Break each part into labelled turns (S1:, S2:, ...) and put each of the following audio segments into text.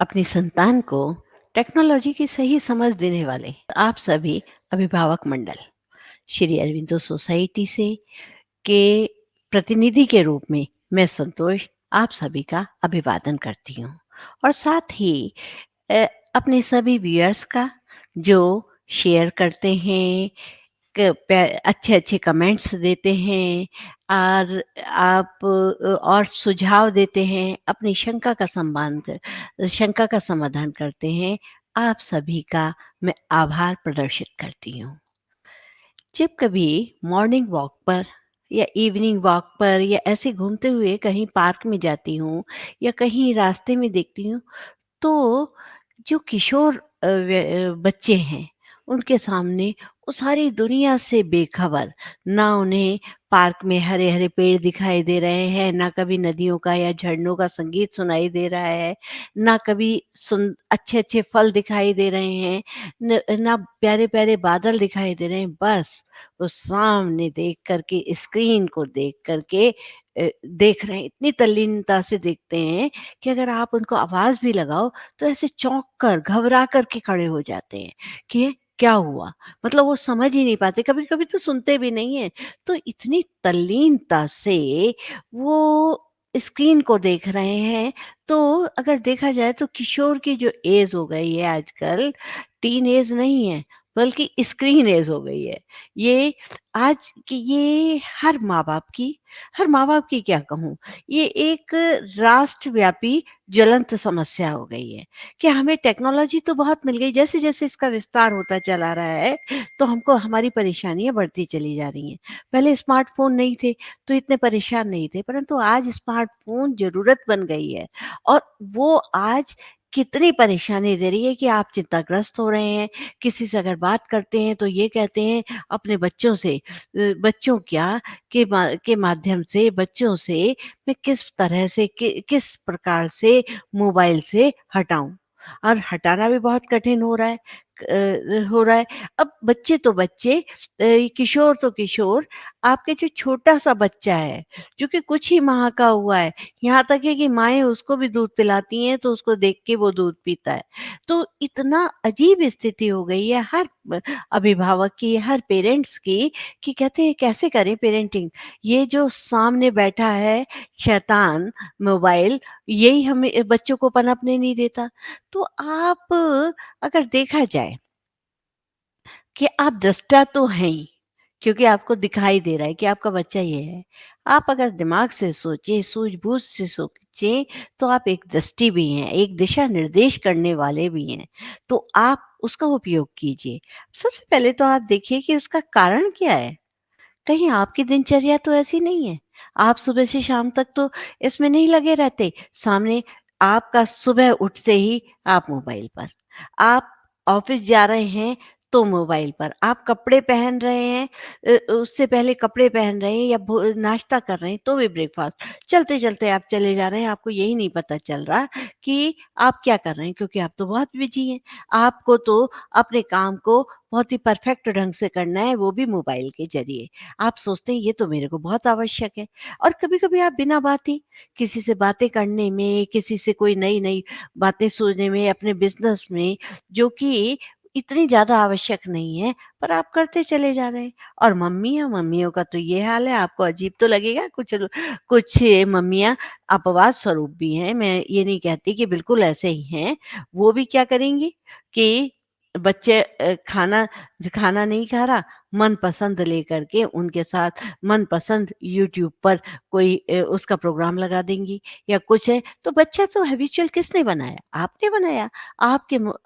S1: अपनी संतान को टेक्नोलॉजी की सही समझ देने वाले आप सभी अभिभावक मंडल श्री अरविंदो सोसाइटी से के प्रतिनिधि के रूप में मैं संतोष आप सभी का अभिवादन करती हूँ और साथ ही अ, अपने सभी व्यूअर्स का जो शेयर करते हैं, अच्छे अच्छे कमेंट्स देते हैं और आप और सुझाव देते हैं, अपनी शंका का समाधान करते हैं। आप सभी का मैं आभार प्रदर्शित करती हूँ। जब कभी मॉर्निंग वॉक पर या इवनिंग वॉक पर या ऐसे घूमते हुए कहीं पार्क में जाती हूँ या कहीं रास्ते में देखती हूँ, तो जो किशोर बच्चे हैं, उनके सामने वो सारी दुनिया से बेखबर, ना उन्हें पार्क में हरे-हरे पेड़ दिखाई दे रहे हैं, ना कभी नदियों का या झरनों का संगीत सुनाई दे रहा है, ना कभी अच्छे-अच्छे फल दिखाई दे रहे हैं, ना प्यारे-प्यारे बादल दिखाई दे रहे हैं, बस वो सामने देख कर के स्क्रीन को देख कर के देख रहे हैं, इतनी तल्लीनता से देखते हैं कि अगर आप उनको आवाज़ भी लगाओ तो ऐसे चौंक कर, घबरा कर के खड़े हो जाते हैं कि ये क्या हुआ? मतलब वो समझ ही नहीं पाते, कभी-कभी तो सुनते भी नहीं हैं। तो इतनी तल्लीनता से वो स्क्रीन को देख रहे हैं, तो अगर देखा जाए तो किशोर की जो ऐज हो गई है आजकल, टीन ऐज नहीं है, बल्कि स्क्रीन ऐज हो गई है। ये ये हर माँ-बाप की क्या कहूँ, ये एक राष्ट्रव्यापी ज्वलंत समस्या हो गई है कि हमें टेक्नोलॉजी तो बहुत मिल गई, जैसे-जैसे इसका विस्तार होता चला रहा है, तो हमको हमारी परेशानियाँ बढ़ती चली जा रही हैं। पहले स्मार्टफ़ोन नहीं थे, तो इतने परेशान नहीं थे, परंतु आज स्मार्टफ़ोन ज़रूरत बन गई है और वो आज कितनी परेशानी दे रही है कि आप चिंताग्रस्त हो रहे हैं। किसी से अगर बात करते हैं, तो ये कहते हैं अपने बच्चों से बच्चों क्या के माध्यम से बच्चों से मैं किस प्रकार से मोबाइल से हटाऊँ? और हटाना भी बहुत कठिन हो रहा है। अब बच्चे तो बच्चे, किशोर तो किशोर, आपके जो छोटा-सा बच्चा है, जो कि कुछ ही माह का हुआ है, यहाँ तक है कि माएँ उसको भी दूध पिलाती हैं, तो उसको देख के वो दूध पीता है। तो इतना अजीब स्थिति हो गई है हर अभिभावक की, हर पेरेंट्स की, कि कहते हैं कैसे करें पेरेंटिंग? ये जो सामने बैठा है शैतान मोबाइल, यही हमें बच्चों को पनपने नहीं देता। तो आप अगर देखा जाए कि आप दृष्टा तो हैं ही, क्योंकि आपको दिखाई दे रहा है कि आपका बच्चा ये है। आप अगर दिमाग से सोचें, सूझबूझ से सोचें, तो आप एक दृष्टि भी हैं, एक दिशा निर्देश करने वाले भी हैं। तो आप उसका उपयोग कीजिए। सबसे पहले तो आप देखिए कि उसका कारण क्या है? कहीं आपकी दिनचर्या तो ऐसी नहीं है? आप सुबह से शाम तक तो इसमें नहीं लगे रहते। सामने आपका सुबह उठते ही आप मोबाइल पर, आप ऑफ़िस जा रहे हैं तो मोबाइल पर, आप कपड़े पहन रहे हैं, उससे पहले कपड़े पहन रहे हैं या नाश्ता कर रहे हैं तो भी ब्रेकफ़ास्ट। चलते-चलते आप चले जा रहे हैं, आपको यही नहीं पता चल रहा कि आप क्या कर रहे हैं, क्योंकि आप तो बहुत बिज़ी हैं। आपको तो अपने काम को बहुत ही परफ़ेक्ट ढंग से करना है, वो भी मोबाइल के ज़रिए। आप सोचते हैं ये तो मेरे को बहुत आवश्यक है, और कभी-कभी आप बिना बात ही किसी से बातें करने में, किसी से कोई नई-नई बातें सुनने में, अपने बिज़नेस में, जो कि इतनी ज़्यादा आवश्यक नहीं है, पर आप करते चले जा रहे हैं। और मम्मियों का तो ये हाल है, आपको अजीब तो लगेगा, कुछ मम्मियाँ अपवाद स्वरूप भी हैं, मैं ये नहीं कहती कि बिल्कुल ऐसे ही हैं। वो भी क्या करेंगी कि बच्चे खाना खाना नहीं खा रहा, मनपसंद लेकर के उनके साथ मनपसंद यूट्यूब पर कोई उसका प्रोग्राम लगा देंगी या कुछ है, तो बच्चा तो हैबिचुअल किसने बनाया? आपने बनाया।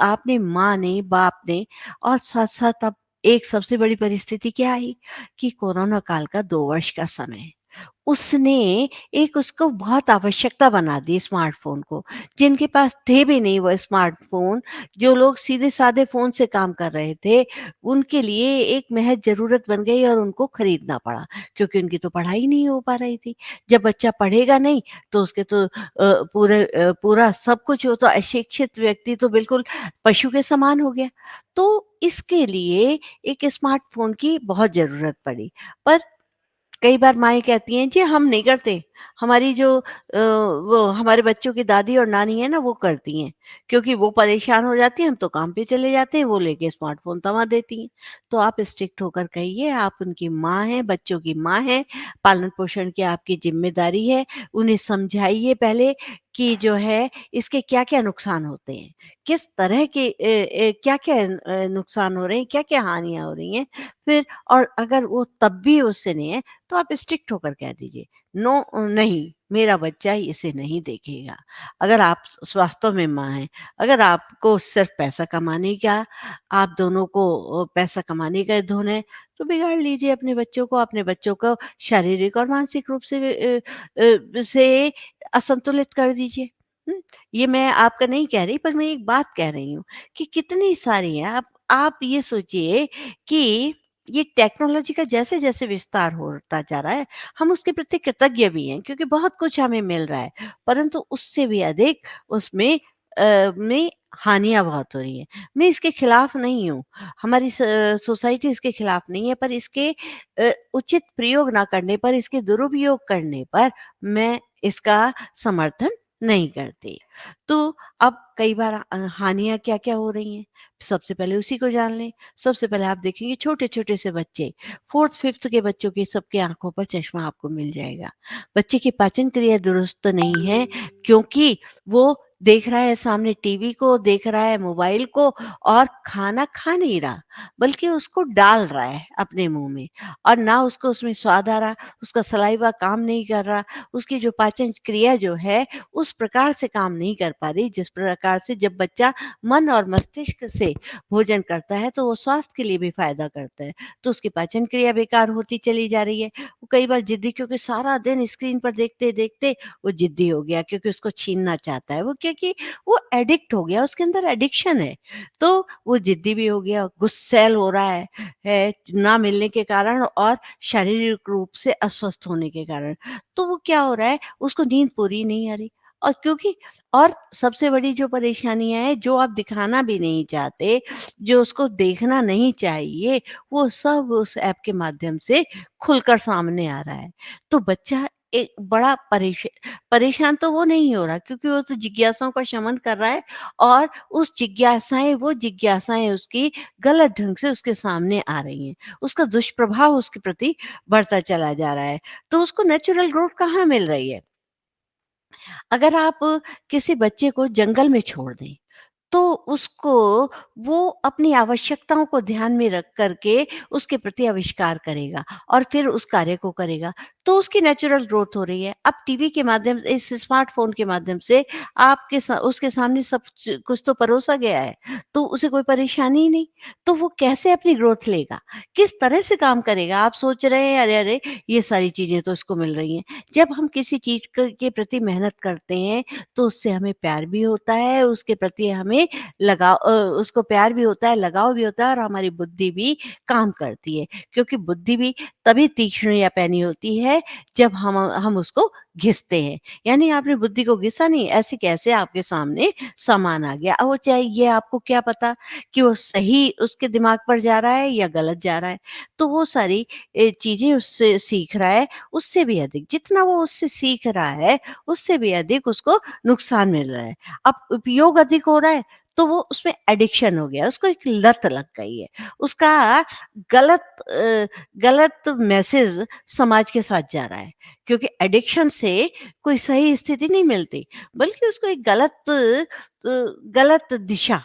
S1: आपने माँ ने, बाप ने, और साथ-साथ अब एक सबसे बड़ी परिस्थिति क्या आई कि कोरोना काल का 2 वर्ष का समय। उसने एक उसको बहुत आवश्यकता बना दी स्मार्टफ़ोन को। जिनके पास थे भी नहीं वो स्मार्टफ़ोन, जो लोग सीधे-साधे फ़ोन से काम कर रहे थे, उनके लिए एक महज़ ज़रूरत बन गई और उनको खरीदना पड़ा, क्योंकि उनकी तो पढ़ाई नहीं हो पा रही थी। जब बच्चा पढ़ेगा नहीं, तो उसके तो पूरा सब कुछ, वो तो अशिक्षित व्यक्ति तो बिल्कुल पशु के समान हो गया। तो इसके लिए एक स्मार्टफ़ोन की बहुत ज़रूरत पड़ी। पर कई बार माएँ कहती हैं, "जी हम नहीं करते, हमारी जो वो हमारे बच्चों की दादी और नानी है ना वो करती हैं, क्योंकि वो परेशान हो जाती हैं, हम तो काम पे चले जाते हैं, वो लेके स्मार्टफ़ोन थमा देती हैं।" तो आप स्ट्रिक्ट होकर कहिए, आप उनकी माँ हैं, बच्चों की माँ हैं, पालन-पोषण की आपकी ज़िम्मेदारी है, उन्हें समझाइए पहले कि जो है इसके क्या-क्या नुकसान होते हैं, किस तरह के क्या-क्या नुकसान हो रहे हैं, क्या-क्या हानियाँ हो रही हैं, फिर और अगर वो तब भी उससे नहीं है, तो आप स्ट्रिक्ट होकर कह दीजिए, नो नहीं, मेरा बच्चा इसे नहीं देखेगा। अगर आप वास्तव में माँ हैं, अगर आपको सिर्फ़ पैसा कमाने का आप दोनों को पैसा कमाने का धुन है, तो बिगाड़ लीजिए अपने बच्चों को शारीरिक और मानसिक रूप से से असंतुलित कर दीजिए। हुँ? ये मैं आपका नहीं कह रही, पर मैं एक बात कह रही हूँ कि कितनी सारी हैं। आप ये सोचिए कि ये टेक्नोलॉजी का जैसे-जैसे विस्तार होता जा रहा है, हम उसके प्रति कृतज्ञ भी हैं क्योंकि बहुत कुछ हमें मिल रहा है, परंतु उससे भी अधिक उसमें में हानियाँ बहुत हो रही हैं। मैं इसके खिलाफ नहीं हूँ, हमारी सोसाइटी इसके खिलाफ नहीं है, पर इसके उचित प्रयोग ना करने पर, इसके दुरुपयोग करने पर मैं इसका समर्थन नहीं करती। तो अब कई बार हानियाँ क्या-क्या हो रही हैं, सबसे पहले उसी को जान लें। सबसे पहले आप देखेंगे छोटे-छोटे से बच्चे 4th-5th के बच्चों की सबके आँखों पर चश्मा आपको मिल जाएगा। बच्चे की पाचन क्रिया दुरुस्त नहीं है क्योंकि वो देख रहा है सामने टीवी को, देख रहा है मोबाइल को और खाना खा नहीं रहा, बल्कि उसको डाल रहा है अपने मुँह में और ना उसको उसमें स्वाद आ रहा, उसका सलाइवा काम नहीं कर रहा, उसकी जो पाचन क्रिया जो है उस प्रकार से काम नहीं कर पा रही जिस प्रकार से जब बच्चा मन और मस्तिष्क से भोजन करता है तो वो स्वास्थ्य के लिए भी फायदा करता है। तो उसकी पाचन क्रिया बेकार होती चली जा रही है। वो कई बार ज़िद्दी क्योंकि सारा दिन स्क्रीन पर देखते-देखते वो ज़िद्दी हो गया क्योंकि उसको छीनना चाहता है। वो क्योंकि वो एडिक्ट हो गया, उसके अंदर एडिक्शन है। तो वो ज़िद्दी भी हो गया, गुस्सैल हो रहा है ना मिलने के कारण और शारीरिक रूप से अस्वस्थ होने के कारण। तो वो क्या हो रहा है, उसको नींद पूरी नहीं आ रही और क्योंकि और सबसे बड़ी जो परेशानियाँ हैं, जो आप दिखाना भी नहीं चाहते, जो उसको देखना नहीं चाहिए, वो सब उस ऐप के माध्यम से खुलकर सामने आ रहा है। तो बच्चा एक बड़ा परेशान तो वो नहीं हो रहा क्योंकि वो तो जिज्ञासाओं का शमन कर रहा है और उस जिज्ञासाएँ उसकी गलत ढंग से उसके सामने आ रही हैं। उसका दुष्प्रभाव उसके प्रति बढ़ता चला जा रहा है। तो उसको नेचुरल ग्रोथ कहाँ मिल रही है? अगर आप किसी बच्चे को जंगल में छोड़ दें, तो उसको वो अपनी आवश्यकताओं को ध्यान में रख कर के उसके प्रति आविष्कार करेगा और फिर उस कार्य को करेगा, तो उसकी नेचुरल ग्रोथ हो रही है। अब टीवी के माध्यम से इस स्मार्टफ़ोन के माध्यम से आपके उसके सामने सब कुछ तो परोसा गया है, तो उसे कोई परेशानी ही नहीं, तो वो कैसे अपनी ग्रोथ लेगा? किस तरह से काम करेगा? आप सोच रहे हैं अरे, अरे! ये सारी चीज़ें तो इसको मिल रही हैं। जब हम किसी चीज़ के प्रति मेहनत करते हैं तो उससे हमें प्यार भी होता है, उसके प्रति हमें उसको प्यार भी होता है, लगाव भी होता है और हमारी बुद्धि भी काम करती है। क्योंकि बुद्धि भी तभी तीक्ष्ण या पैनी होती है जब हम उसको घिसते हैं। यानी आपने बुद्धि को घिसा नहीं, ऐसे कैसे आपके सामने सामान आ गया। अब वो चाहे ये आपको क्या पता कि वो सही उसके दिमाग पर जा रहा है या गलत जा रहा है। तो वो सारी चीज़ें उससे सीख रहा है, उससे भी अधिक जितना वो उससे सीख रहा है, उससे भी अधिक उसको नुकसान मिल रहा है। अब उपयोग अधिक हो रहा है, तो वो उसमें एडिक्शन हो गया, उसको एक लत लग गई है। उसका गलत गलत मैसेज समाज के साथ जा रहा है, क्योंकि एडिक्शन से कोई सही स्थिति नहीं मिलती, बल्कि उसको एक गलत दिशा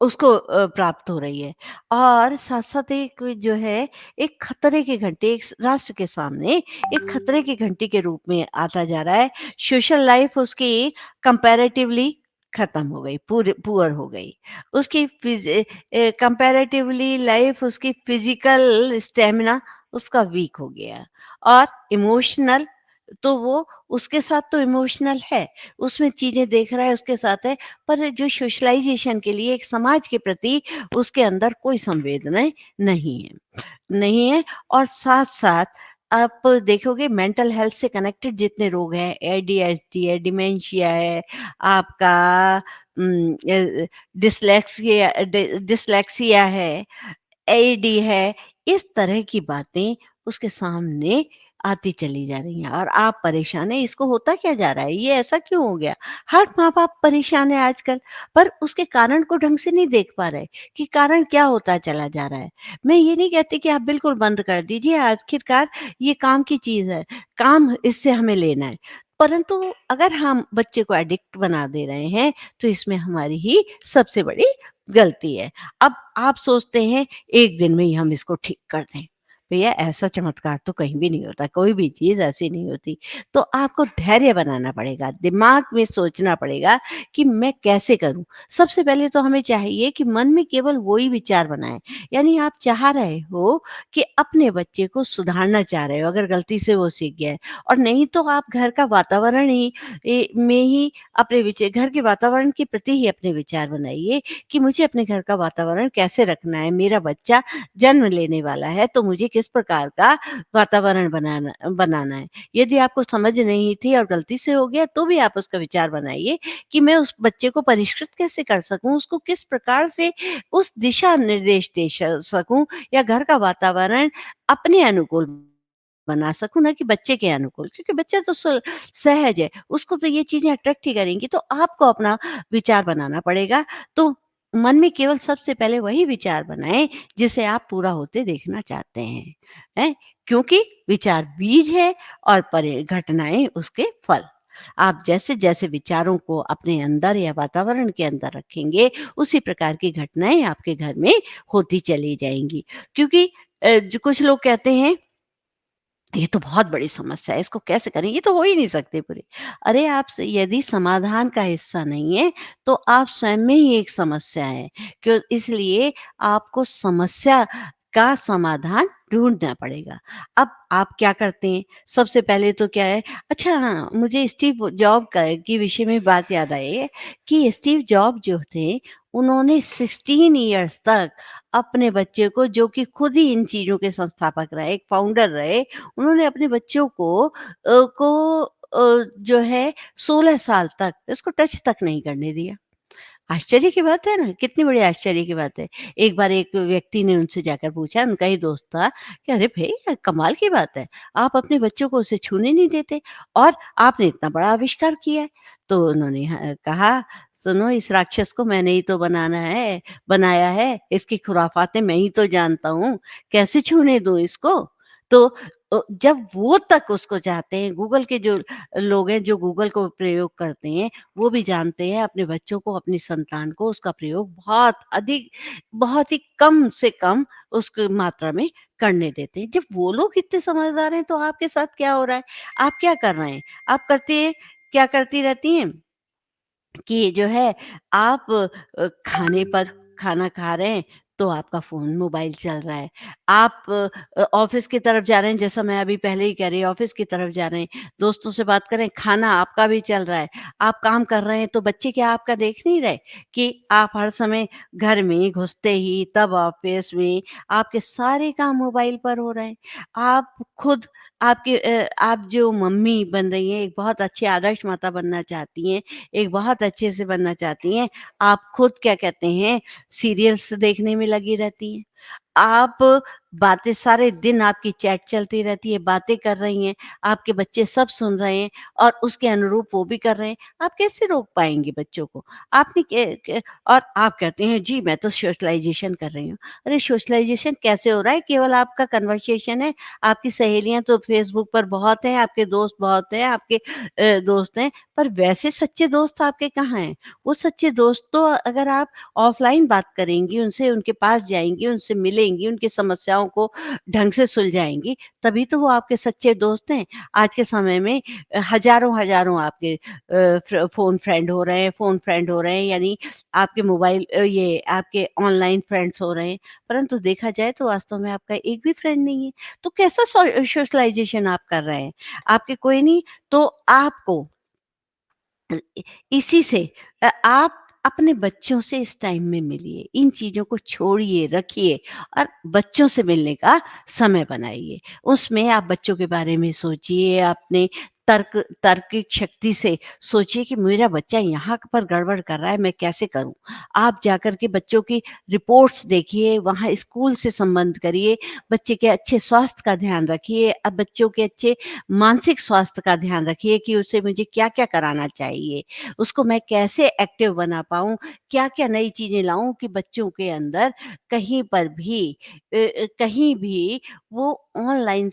S1: उसको प्राप्त हो रही है और साथ-साथ एक जो है, एक खतरे की घंटी एक राष्ट्र के सामने एक खतरे की घंटी के रूप में आता जा रहा है। सोशल लाइफ़ उसकी कंपैरेटिवली खत्म हो गई, पुअर हो गई। उसकी कंपैरेटिवली लाइफ़ उसकी फिज़िकल स्टैमिना उसका वीक हो गया और इमोशनल तो वो उसके साथ तो इमोशनल है, उसमें चीज़ें देख रहा है उसके साथ है, पर जो सोशलाइज़ेशन के लिए एक समाज के प्रति उसके अंदर कोई संवेदनाएँ नहीं है। नहीं है और साथ-साथ आप देखोगे मेंटल हेल्थ से कनेक्टेड जितने रोग हैं, एडीएचडी है, डिमेंशिया है, आपका डिस्लेक्सिया है, एईडी है, इस तरह की बातें उसके सामने आती चली जा रही हैं और आप परेशान हैं, इसको होता क्या जा रहा है? ये ऐसा क्यों हो गया? हर माँ-बाप परेशान है आजकल, पर उसके कारण को ढंग से नहीं देख पा रहे कि कारण क्या होता चला जा रहा है। मैं ये नहीं कहती कि आप बिल्कुल बंद कर दीजिए, आखिरकार ये काम की चीज़ है, काम इससे हमें लेना है। परंतु अगर हम बच्चे को एडिक्ट बना दे रहे हैं, तो इसमें हमारी ही सबसे बड़ी गलती है। अब आप सोचते हैं, 1 दिन में ही हम इसको ठीक कर दें। भैया ऐसा चमत्कार तो कहीं भी नहीं होता, कोई भी चीज़ ऐसी नहीं होती। तो आपको धैर्य बनाना पड़ेगा, दिमाग में सोचना पड़ेगा कि मैं कैसे करूँ? सबसे पहले तो हमें चाहिए कि मन में केवल वो ही विचार बनाएँ। यानी आप चाह रहे हो कि अपने बच्चे को सुधारना चाह रहे हो, अगर गलती से वो सीख गया है, और नहीं तो आप घर का वातावरण ही में ही अपने घर के वातावरण के प्रति ही अपने विचार बनाइए कि मुझे अपने घर का वातावरण कैसे रखना है? मेरा बच्चा जन्म लेने वाला है, तो मुझे किस प्रकार का वातावरण बनाना बनाना है। यदि आपको समझ नहीं थी और गलती से हो गया, तो भी आप उसका विचार बनाइए कि मैं उस बच्चे को परिष्कृत कैसे कर सकूँ, उसको किस प्रकार से उस दिशा निर्देश दे सकूँ, या घर का वातावरण अपने अनुकूल बना सकूँ, ना कि बच्चे के अनुकूल। क्योंकि बच्चा तो सहज है, उसको तो ये चीज़ें अट्रैक्ट ही करेंगी, तो आपको अपना विचार बनाना पड़ेगा। तो मन में केवल सबसे पहले वही विचार बनाएँ जिसे आप पूरा होते देखना चाहते हैं, हैं? क्योंकि विचार बीज है और घटनाएँ उसके फल। आप जैसे-जैसे विचारों को अपने अंदर या वातावरण के अंदर रखेंगे, उसी प्रकार की घटनाएँ आपके घर में होती चली जाएँगी। क्योंकि जो कुछ लोग कहते हैं, ये तो बहुत बड़ी समस्या है, इसको कैसे करें? ये तो हो ही नहीं सकती पूरी। अरे आप यदि समाधान का हिस्सा नहीं है, तो आप स्वयं में ही एक समस्या हैं। क्यों? इसलिए आपको समस्या का समाधान ढूँढना पड़ेगा। अब आप क्या करते हैं? सबसे पहले तो क्या है, अच्छा हाँ, मुझे स्टीव जॉब का की विषय में बात याद आई है कि स्टीव जॉब जो थे, उन्होंने 16 इयर्स तक अपने बच्चे को, जो कि खुद ही इन चीज़ों के संस्थापक रहे, एक फाउंडर रहे, उन्होंने अपने बच्चों जो है 16 साल तक इसको टच तक नहीं करने दिया। आश्चर्य की बात है ना, कितनी बड़ी आश्चर्य की बात है। एक बार एक व्यक्ति ने उनसे जाकर पूछा, उनका ही दोस्त था, कि अरे भई ये कमाल की बात है, आप अपने बच्चों को उसे छूने नहीं देते और आपने इतना बड़ा आविष्कार किया है। तो उन्होंने कहा, सुनो, इस राक्षस को मैंने ही तो बनाया है, इसकी खुराफातें मैं ही तो जानता हूँ, कैसे छूने दूँ इसको? तो जब वो तक उसको चाहते हैं, गूगल के जो लोग हैं, जो गूगल को प्रयोग करते हैं, वो भी जानते हैं अपने बच्चों को, अपनी संतान को उसका प्रयोग बहुत अधिक, बहुत ही कम से कम उसकी मात्रा में करने देते हैं। जब वो लोग इतने समझदार हैं, तो आपके साथ क्या हो रहा है? आप क्या कर रहे हैं? आप करती हैं, क्या करती रहती हैं कि जो है, आप खाने पर, खाना खा रहे हैं, तो आपका फ़ोन, मोबाइल चल रहा है। आप ऑफ़िस की तरफ जा रहे हैं, जैसा मैं अभी पहले ही कह रही, ऑफ़िस की तरफ जा रहे हैं, दोस्तों से बात कर रहे हैं, खाना आपका भी चल रहा है। आप काम कर रहे हैं, तो बच्चे क्या आपका देख नहीं रहे कि आप हर समय घर में घुसते ही, तब ऑफ़िस में आपके सारे काम मोबाइल पर हो रहे हैं। आप खुद, आप जो मम्मी बन रही हैं, एक बहुत अच्छी आदर्श माता बनना चाहती हैं, एक बहुत अच्छे से बनना चाहती हैं, आप खुद क्या कहते हैं, सीरियल्स देखने में लगी रहती हैं। आप बातें, सारे दिन आपकी चैट चलती रहती है, बातें कर रही हैं, आपके बच्चे सब सुन रहे हैं और उसके अनुरूप वो भी कर रहे हैं। आप कैसे रोक पाएँगे बच्चों को? आपने के के और आप कहते हैं, जी मैं तो सोशलाइज़ेशन कर रही हूँ। अरे सोशलाइज़ेशन कैसे हो रहा है? केवल आपका कन्वर्सेशन है, आपकी सहेलियाँ तो फेसबुक पर बहुत हैं, आपके दोस्त बहुत हैं, आपके दोस्त हैं, पर वैसे सच्चे दोस्त आपके कहाँ हैं? वो सच्चे दोस्त तो अगर आप ऑफ़लाइन बात करेंगी उनसे, उनके पास जाएँगी, उनसे मिलेंगी, उनकी समस्याओं को ढंग से सुलझाएँगी, तभी तो वो आपके सच्चे दोस्त हैं। आज के समय में हज़ारों-हज़ारों आपके फ़ोन फ्रेंड हो रहे हैं, यानी आपके ये आपके ऑनलाइन फ्रेंड्स हो रहे हैं, परंतु देखा जाए तो वास्तव में आपका एक भी फ्रेंड नहीं है। तो कैसा सोशलाइज़ेशन आप कर रहे हैं? आपके कोई नहीं, तो आपको अ, इ इसी से आप अपने बच्चों से इस टाइम में मिलिए, इन चीज़ों को छोड़िए, रखिए और बच्चों से मिलने का समय बनाइए। उसमें आप बच्चों के बारे में सोचिए, अपने तर्क तार्किक शक्ति से सोचिए कि मेरा बच्चा यहाँ पर गड़बड़ कर रहा है, मैं कैसे करूँ? आप जाकर के बच्चों की रिपोर्ट्स देखिए, वहाँ स्कूल से संबंध करिए, बच्चे के अच्छे स्वास्थ्य का ध्यान रखिए, बच्चों के अच्छे मानसिक स्वास्थ्य का ध्यान रखिए कि उसे मुझे क्या-क्या कराना चाहिए? उसको मैं कैसे एक्टिव बना पाऊँ? क्या-क्या नई चीज़ें लाऊँ कि बच्चों के अंदर कहीं पर भी कहीं भी वो लाइन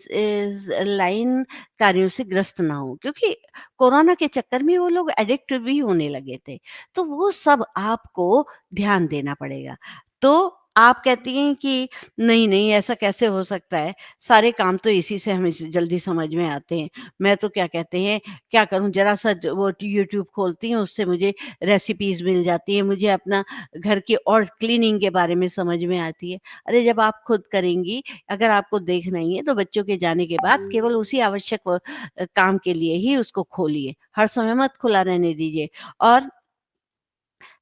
S1: कार्यों से ग्रस्त ना हों, क्योंकि कोरोना के चक्कर में वो लोग एडिक्ट भी होने लगे थे। तो वो सब आपको ध्यान देना पड़ेगा। तो आप कहती हैं कि नहीं, नहीं ऐसा कैसे हो सकता है? सारे काम तो इसी से हमें जल्दी समझ में आते हैं। मैं तो क्या कहते हैं, क्या करूँ ज़रा-सा वो यूट्यूब खोलती हूँ, उससे मुझे रेसिपीज़ मिल जाती हैं, मुझे अपना घर की और क्लीनिंग के बारे में समझ में आती है। अरे जब आप खुद करेंगी, अगर आपको देखना ही है तो बच्चों के जाने के बाद केवल उसी आवश्यक काम के लिए ही उसको खोलिए, हर समय मत खुला रहने दीजिए। और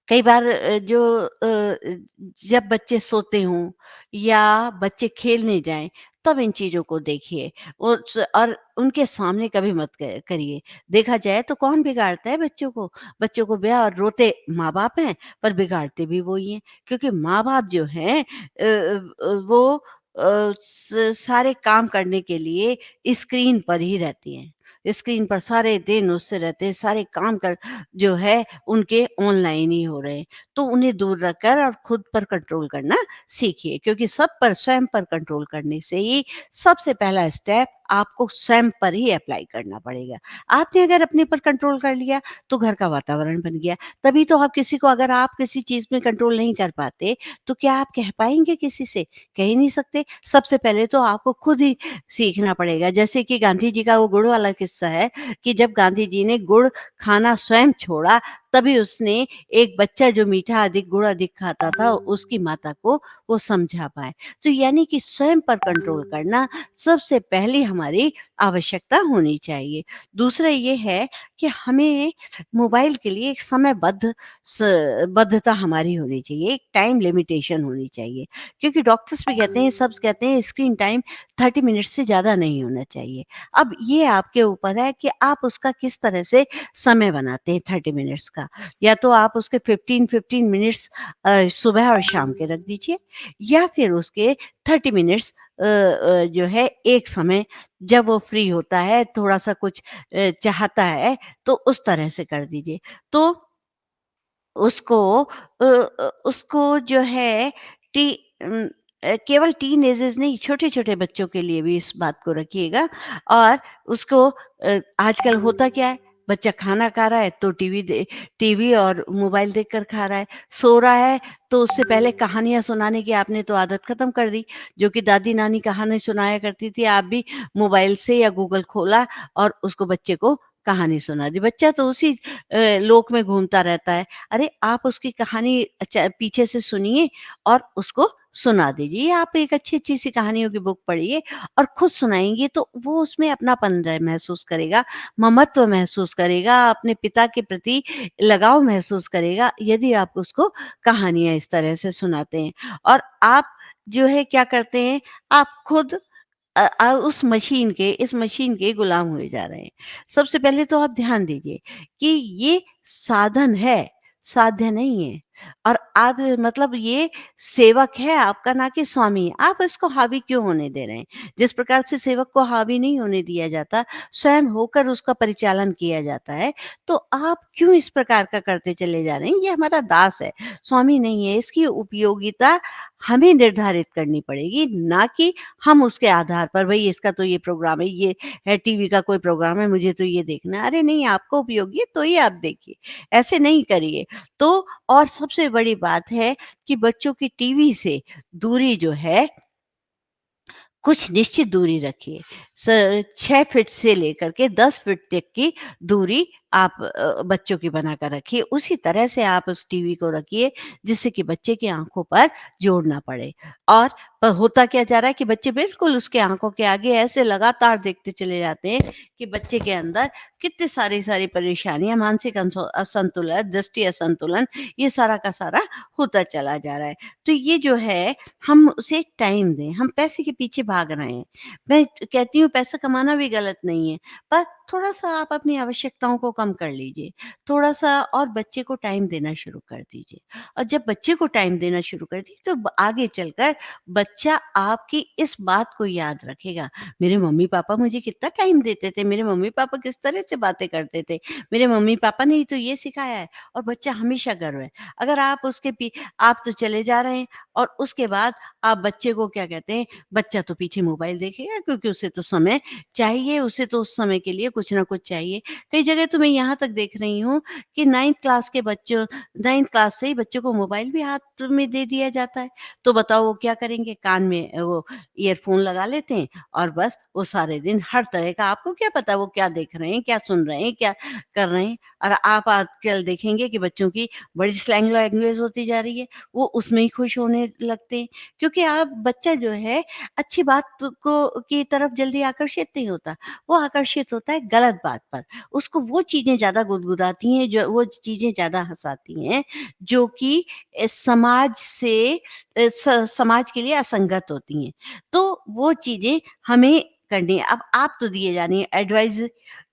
S1: कई बार जब बच्चे सोते हों या बच्चे खेलने जाएँ, तब इन चीज़ों को देखिए और उनके सामने कभी मत करिए। देखा जाए तो कौन बिगाड़ता है बच्चों को? बच्चों को रोते माँ-बाप हैं, पर बिगाड़ते भी वो ही हैं। क्योंकि माँ-बाप जो हैं वो सारे काम करने के लिए स्क्रीन पर ही रहती हैं। स्क्रीन पर सारे दिन उससे रहते हैं, सारे काम जो है उनके ऑनलाइन ही हो रहे हैं। तो उन्हें दूर रखकर और खुद पर कंट्रोल करना सीखिए, क्योंकि सब पर स्वयं पर कंट्रोल करने से ही सबसे पहला स्टेप आपको स्वयं पर ही अप्लाई करना पड़ेगा। आपने अगर अपने पर कंट्रोल कर लिया तो घर का वातावरण बन गया। तभी तो आप किसी को, अगर आप किसी चीज़ में कंट्रोल नहीं कर पाते, तो क्या आप कह पाएँगे किसी से? कह ही नहीं सकते। सबसे पहले तो आपको खुद ही सीखना पड़ेगा। जैसे कि गांधी जी का वो गुड़ वाला किस्सा है कि जब गांधी जी ने गुड़ खाना स्वयं छोड़ा, तभी उसने एक बच्चा जो मीठा अधिक, गुड़ अधिक खाता था, उसकी माता को वो समझा पाए। तो यानी कि स्वयं पर कंट्रोल करना सबसे पहली हमारी आवश्यकता होनी चाहिए। दूसरा ये है कि हमें मोबाइल के लिए एक बद्धता हमारी होनी चाहिए, एक टाइम लिमिटेशन होनी चाहिए। क्योंकि डॉक्टर्स भी कहते हैं, सब कहते हैं स्क्रीन टाइम 30 मिनट से ज़्यादा नहीं होना चाहिए। अब ये आपके ऊपर है कि आप उसका किस तरह से समय बनाते हैं 30 मिनट्स का। या तो आप उसके 15-15 मिनट्स सुबह और शाम के रख दीजिए, या फिर उसके 30 मिनट्स जो है एक समय जब वो फ्री होता है, थोड़ा-सा कुछ चाहता है, तो उस तरह से कर दीजिए। तो उसको जो है टी केवल टीनेजर्स नहीं, छोटे-छोटे बच्चों के लिए भी इस बात को रखिएगा। और उसको आजकल होता क्या है, बच्चा खाना खा रहा है तो टीवी और मोबाइल देखकर खा रहा है, सो रहा है तो उससे पहले कहानियाँ सुनाने की आपने तो आदत खत्म कर दी। जो कि दादी-नानी कहानी सुनाया करती थी, आप भी मोबाइल से या गूगल खोला और उसको, बच्चे को कहानी सुना दी। बच्चा तो उसी लोक में घूमता रहता है। अरे! आप उसकी कहानी अच्छा पीछे से सुनिए और उसको सुना दीजिए। आप एक अच्छी-अच्छी सी कहानियों की बुक पढ़िए और खुद सुनाएँगे तो वो उसमें अपनापन महसूस करेगा, ममत्व महसूस करेगा, अपने पिता के प्रति लगाव महसूस करेगा, यदि आप उसको कहानियाँ इस तरह से सुनाते हैं। और आप जो है क्या करते हैं, आप खुद उस इस मशीन के गुलाम हुए जा रहे हैं। सबसे पहले तो आप ध्यान दीजिए कि ये साधन है, साध्य नहीं है। और आप मतलब ये सेवक है आपका, ना कि स्वामी। आप इसको हावी क्यों होने दे रहे हैं? जिस प्रकार से सेवक को हावी नहीं होने दिया जाता, स्वयं होकर उसका परिचालन किया जाता है, तो आप क्यों इस प्रकार का करते चले जा रहे हैं? ये हमारा दास है, स्वामी नहीं है। इसकी उपयोगिता हमें निर्धारित करनी पड़ेगी, ना कि हम उसके आधार पर, भई इसका तो ये प्रोग्राम है, ये है टीवी का कोई प्रोग्राम है, मुझे तो ये देखना है। अरे नहीं, आपको उपयोगी है तो ही आप देखिए, ऐसे नहीं करिए। तो और सबसे बड़ी बात है कि बच्चों की टीवी से दूरी जो है, कुछ निश्चित दूरी रखिए। 6 फीट से लेकर के 10 फीट तक की दूरी आप बच्चों की बनाकर रखिए। उसी तरह से आप उस टीवी को रखिए जिससे कि बच्चे की आँखों पर जोर ना पड़े। और होता क्या जा रहा है कि बच्चे बिल्कुल उसके आँखों के आगे ऐसे लगातार देखते चले जाते हैं कि बच्चे के अंदर कितनी सारी परेशानियाँ, मानसिक असंतुलन, दृष्टि असंतुलन, ये सारा का सारा होता चला जा रहा है। तो ये जो है, हम उसे टाइम दें, हम पैसे के पीछे भाग रहे हैं। मैं कहती हूँ पैसा कमाना भी गलत नहीं है, पर थोड़ा-सा आप अपनी आवश्यकताओं को कम कर लीजिए, थोड़ा-सा और बच्चे को टाइम देना शुरू कर दीजिए। और जब बच्चे को टाइम देना शुरू कर दिए तो ब आगे चलकर बच्चा आपकी इस बात को याद रखेगा, मेरे मम्मी-पापा मुझे कितना टाइम देते थे, मेरे मम्मी-पापा किस तरह से बातें करते थे, मेरे मम्मी-पापा ने ही तो ये सिखाया है और बच्चा हमेशा गर्व है। अगर आप उसके आप तो चले जा रहे हैं और उसके बाद आप बच्चे को क्या कहते हैं, बच्चा तो पीछे मोबाइल देखेगा क्योंकि उसे तो समय चाहिए, उसे तो उस समय के लिए कुछ ना कुछ चाहिए। कई जगह तो मैं यहाँ तक देख रही हूँ कि 9th क्लास के बच्चों 9th क्लास से ही बच्चों को मोबाइल भी हाथ में दे दिया जाता है। तो बताओ वो क्या करेंगे? कान में वो ईयरफ़ोन लगा लेते हैं और बस वो सारे दिन हर तरह का आपको क्या पता वो क्या देख रहे हैं, क्या सुन रहे हैं, क्या कर रहे हैं? और आप आजकल देखेंगे कि बच्चों की बड़ी स्लैंग लैंग्वेज होती जा रही है, वो उसमें ही खुश होने लगते हैं। क्योंकि आप बच्चा जो है अच्छी बात को की तरफ जल्दी आकर्षित नहीं होता, वो आकर्षित होता है गलत बात पर। उसको वो चीज़ें ज़्यादा गुदगुदाती हैं, जो वो चीज़ें ज़्यादा हँसाती हैं, जो कि समाज से समाज के लिए असंगत होती हैं। तो वो चीज़ें हमें करनी है। अब आप तो दिए जा रही हैं एडवाइस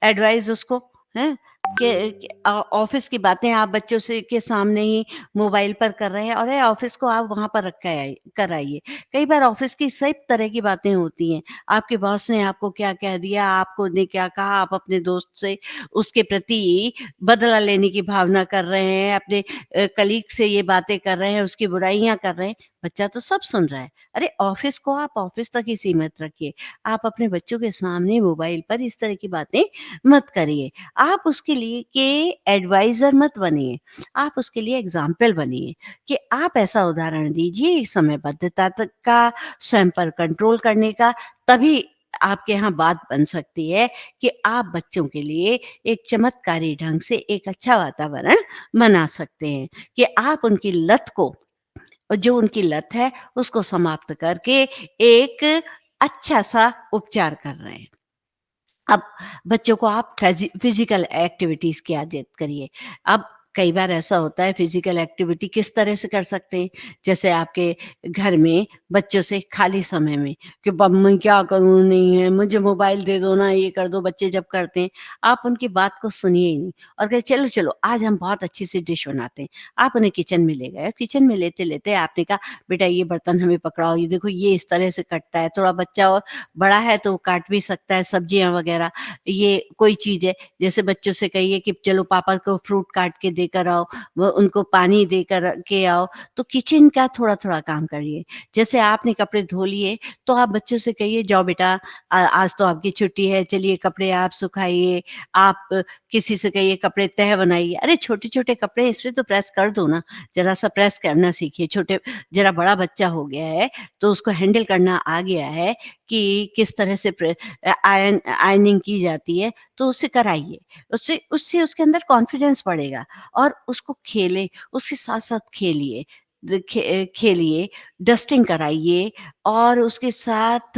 S1: एडवाइस उसको, हैं? कि ऑफ़िस की बातें आप बच्चों से के सामने ही मोबाइल पर कर रहे हैं, अरे ऑफ़िस को आप वहाँ पर रख के कर आइए। कई बार ऑफ़िस की सभी तरह की बातें होती हैं। आपके बॉस ने आपको क्या कह दिया, आपको ने क्या कहा, आप अपने दोस्त से उसके प्रति बदला लेने की भावना कर रहे हैं, अपने कलीग से ये बातें कर रहे हैं, उसकी बुराइयाँ कर रहे हैं, बच्चा तो सब सुन रहा है। अरे ऑफ़िस को आप ऑफ़िस तक ही सीमित रखिए। आप अपने बच्चों के सामने मोबाइल पर इस तरह की बातें मत करिए। आप उसके लिए के एडवाइज़र मत बनिए, आप उसके लिए एग्ज़ाम्पल बनिए कि आप ऐसा उदाहरण दीजिए समयबद्धता तक का, स्वयं पर कंट्रोल करने का, तभी आपके यहाँ बात बन सकती है कि आप बच्चों के लिए एक चमत्कारी ढंग से एक अच्छा वातावरण बना सकते हैं कि आप उनकी लत को और जो उनकी लत है, उसको समाप्त करके एक अच्छा-सा उपचार कर रहे हैं। अब बच्चों को आप फिजिकल एक्टिविटीज़ की आदत करिए। अब कई बार ऐसा होता है फिजिकल एक्टिविटी किस तरह से कर सकते हैं? जैसे आपके घर में बच्चों से खाली समय में कि मम्मी क्या करूँ नहीं है, मुझे मोबाइल दे दो ना, ये कर दो, बच्चे जब करते हैं, आप उनकी बात को सुनिए ही नहीं और कहे चलो, चलो आज हम बहुत अच्छी-सी डिश बनाते हैं। आप उन्हें किचन में ले गए, किचन में लेते-लेते आपने कहा बेटा ये बर्तन हमें पकड़ाओ, ये देखो ये इस तरह से कटता है, थोड़ा बच्चा और बड़ा है तो वो काट भी सकता है सब्जियाँ वगैरह, ये कोई चीज़ है। जैसे बच्चों से कहिए कि चलो पापा को फ्रूट काट के देकर आओ, वो उनको पानी देकर के आओ, तो किचन का थोड़ा-थोड़ा काम करिए। जैसे आपने कपड़े धो लिए, तो आप बच्चों से कहिए जाओ बेटा आज तो आपकी छुट्टी है, चलिए कपड़े आप सुखाइए, आप किसी से कहिए कपड़े तह बनाइए। अरे छोटे-छोटे कपड़े इसमें तो प्रेस कर दो ना, ज़रा-सा प्रेस करना सीखिए। ज़रा बड़ा बच्चा हो गया है, तो उसको हैंडल करना आ गया है कि किस तरह से आयरनिंग की जाती है, तो उससे कराइए। उससे उससे उसके अंदर कॉन्फिडेंस बढ़ेगा और उसको उसके साथ-साथ खेलिए। खेलिए, डस्टिंग कराइए और उसके साथ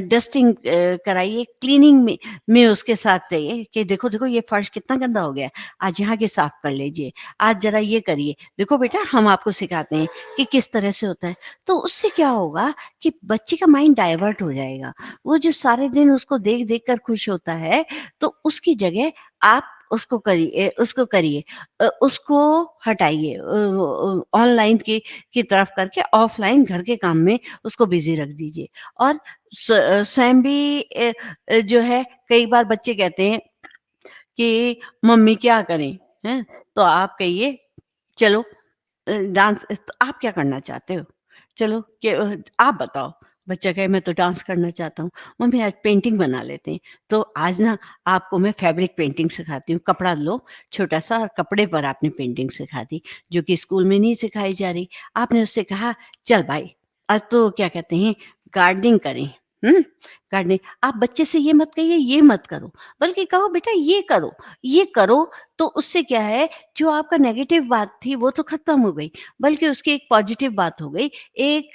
S1: डस्टिंग कराइए, क्लीनिंग में उसके साथ कहिए कि देखो, देखो ये फर्श कितना गंदा हो गया है, आज यहाँ के साफ कर लीजिए, आज ज़रा ये करिए। देखो बेटा हम आपको सिखाते हैं कि किस तरह से होता है। तो उससे क्या होगा कि बच्चे का माइंड डाइवर्ट हो जाएगा। वो जो सारे दिन उसको देख-देख कर खुश होता है, तो उसकी जगह आप उसको करिए, उसको हटाइए, ऑनलाइन की तरफ करके ऑफ़लाइन घर के काम में उसको बिज़ी रख दीजिए। और स्वयं भी जो है कई बार बच्चे कहते हैं कि मम्मी क्या करें? हैं? तो आप कहिए चलो डांस तो आप क्या करना चाहते हो? चलो आप बताओ। बच्चा कहे मैं तो डांस करना चाहता हूँ। मम्मी आज पेंटिंग बना लेते हैं। तो आज ना आपको मैं फैब्रिक पेंटिंग सिखाती हूँ। कपड़ा लो छोटा-सा और कपड़े पर आपने पेंटिंग सिखा दी, जो कि स्कूल में नहीं सिखाई जा रही। आपने उससे कहा चल भाई आज तो क्या कहते हैं गार्डनिंग करें। हुँ? गार्डनिंग आप बच्चे से ये मत कहिए ये मत करो, बल्कि कहो बेटा ये करो तो उससे क्या है जो आपका नेगेटिव बात थी वो तो खत्म हो गई, बल्कि उसकी एक पॉजिटिव बात हो गई, एक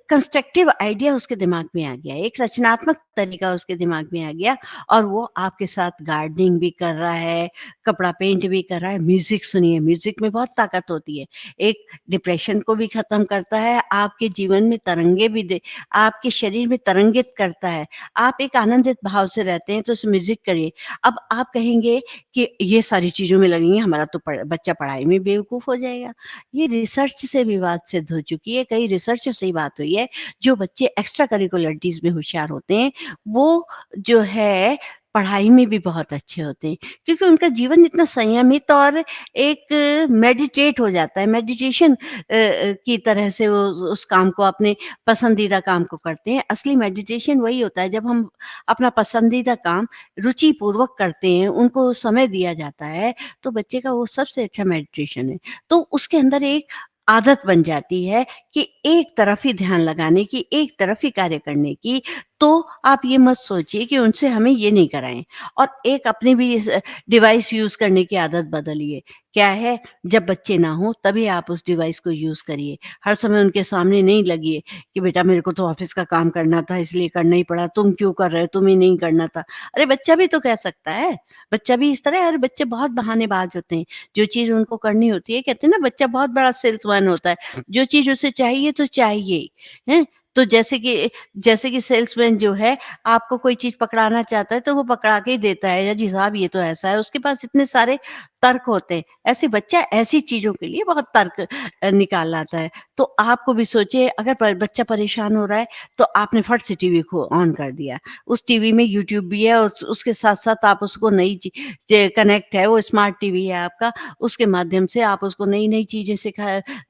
S1: कंस्ट्रक्टिव आइडिया उसके दिमाग में आ गया, एक रचनात्मक तरीका उसके दिमाग में आ गया और वो आपके साथ गार्डनिंग भी कर रहा है, कपड़ा पेंट भी कर रहा है, म्यूज़िक सुनिए, म्यूज़िक में बहुत ताकत होती है। एक डिप्रेशन को भी खत्म करता है, आपके जीवन में आपके शरीर में तरंगे मोटिवेट करता है। आप एक आनंदित भाव से रहते हैं तो उस म्यूज़िक करिए। अब आप कहेंगे कि ये सारी चीज़ों में लगेंगे, हमारा तो बच्चा पढ़ाई में बेवकूफ़ हो जाएगा। ये रिसर्च से भी बात सिद्ध हो चुकी है, कई रिसर्चों से ही बात हुई है, जो बच्चे एक्स्ट्रा करिकुलरिटीज़ में होशियार होते हैं, वो जो है पढ़ाई में भी बहुत अच्छे होते हैं, क्योंकि उनका जीवन इतना संयमित और एक मेडिटेट हो जाता है, मेडिटेशन की तरह से वो उस काम को, अपने पसंदीदा काम को करते हैं। असली मेडिटेशन वही होता है जब हम अपना पसंदीदा काम रुचिपूर्वक करते हैं, उनको समय दिया जाता है, तो बच्चे का वो सबसे अच्छा मेडिटेशन है। तो उसके अंदर एक आदत बन जाती है कि एक तरफ ही ध्यान लगाने की, एक तरफ ही कार्य करने की। तो आप ये मत सोचिए कि उनसे हमें ये नहीं कराएँ, और एक अपनी भी इस डिवाइस यूज़ करने की आदत बदलिए। क्या है, जब बच्चे ना हों तभी आप उस डिवाइस को यूज़ करिए। हर समय उनके सामने नहीं लगिए कि बेटा मेरे को तो ऑफ़िस का काम करना था इसलिए करना ही पड़ा, तुम क्यों कर रहे हो? तुम्हें नहीं करना था। अरे बच्चा भी तो कह सकता है, बच्चा भी इस तरह है, और बच्चे बहुत बहानेबाज़ होते हैं। जो चीज़ उनको करनी होती है, कहते हैं ना, बच्चा बहुत बड़ा सेल्समैन होता है। जो चीज़ उसे चाहिए तो चाहिए ही, हैं? तो जैसे कि सेल्समैन जो है, आपको कोई चीज़ पकड़ाना चाहता है तो वो पकड़ा के ही देता है, या जी साहब ये तो ऐसा है, उसके पास इतने सारे तर्क होते हैं। ऐसे बच्चा ऐसी चीज़ों के लिए बहुत तर्क निकाल लाता है। तो आपको भी सोचिए, अगर बच्चा परेशान हो रहा है तो आपने फट से टीवी को ऑन कर दिया। उस टीवी में यूट्यूब भी है, और उसके साथ-साथ आप उसको नई ची चे कनेक्ट है, वो स्मार्ट टीवी है आपका, उसके माध्यम से आप उसको नई-नई चीज़ें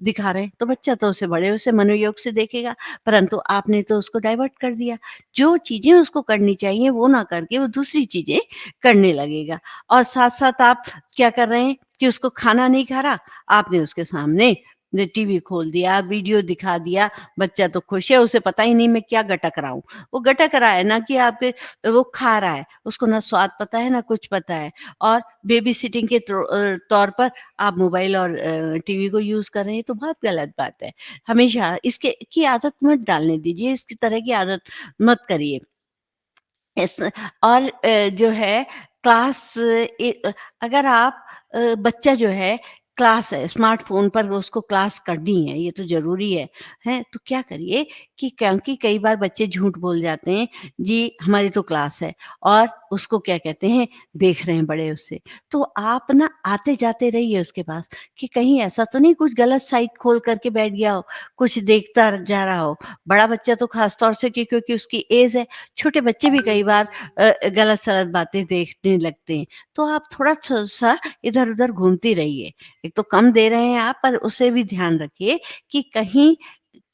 S1: दिखा रहे हैं। तो बच्चा तो उसे बड़े उसे मनोयोग से देखेगा, परंतु आपने तो उसको डाइवर्ट कर दिया। जो चीज़ें उसको करनी चाहिए वो ना करके वो दूसरी चीज़ें करने लगेगा, और साथ-साथ आप क्या कर रहे हैं कि उसको खाना नहीं खा रहा, आपने उसके सामने टीवी खोल दिया, वीडियो दिखा दिया, बच्चा तो खुश है, उसे पता ही नहीं मैं क्या गटक रहा हूँ। वो गटक रहा है ना, कि आपके वो खा रहा है, उसको ना स्वाद पता है, ना कुछ पता है, और बेबी सिटिंग के तौर पर आप मोबाइल और टीवी को यूज़ कर रहे हैं, तो बहुत गलत बात है। हमेशा इसके की आदत मत डालने दीजिए, इस तरह की आदत मत करिए। इस और जो है क्लास अगर आप बच्चा जो है क्लास है, स्मार्टफ़ोन पर उसको क्लास करनी है, ये तो ज़रूरी है? तो क्या करिए कि, क्योंकि कई बार बच्चे झूठ बोल जाते हैं, जी हमारी तो क्लास है, और उसको क्या कहते हैं, देख रहे हैं बड़े उससे। तो आप ना आते-जाते रहिए उसके पास, कि कहीं ऐसा तो नहीं कुछ गलत साइट खोल कर के बैठ गया हो, कुछ देखता जा रहा हो। बड़ा बच्चा तो ख़ास तौर से, क्योंकि उसकी ऐज है, छोटे बच्चे भी कई बार गलत-सलत बातें देखने लगते हैं। तो आप थोड़ा-सा इधर-उधर घूमती रहिए। एक तो कम दे रहे हैं आप, पर उसे भी ध्यान रखिए कि कहीं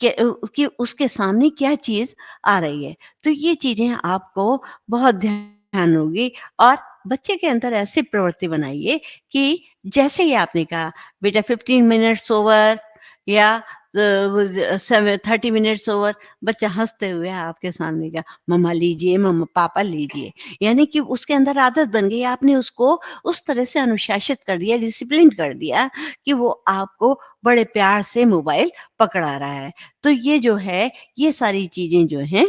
S1: कि उसके सामने क्या चीज़ आ रही है। तो ये चीज़ें आपको बहुत ध्यान होगी, और बच्चे के अंदर ऐसी प्रवृत्ति बनाइए कि जैसे ही आपने कहा, बेटा 15 मिनट्स ओवर, या 30 मिनट्स ओवर, बच्चा हँसते हुए आपके सामने का, मम्मा लीजिए, मम्मा पापा लीजिए। यानी कि उसके अंदर आदत बन गई, आपने उसको उस तरह से अनुशासित कर दिया, डिसिप्लिन कर दिया, कि वो आपको बड़े प्यार से मोबाइल पकड़ा रहा है। तो ये जो है, ये सारी चीज़ें जो हैं,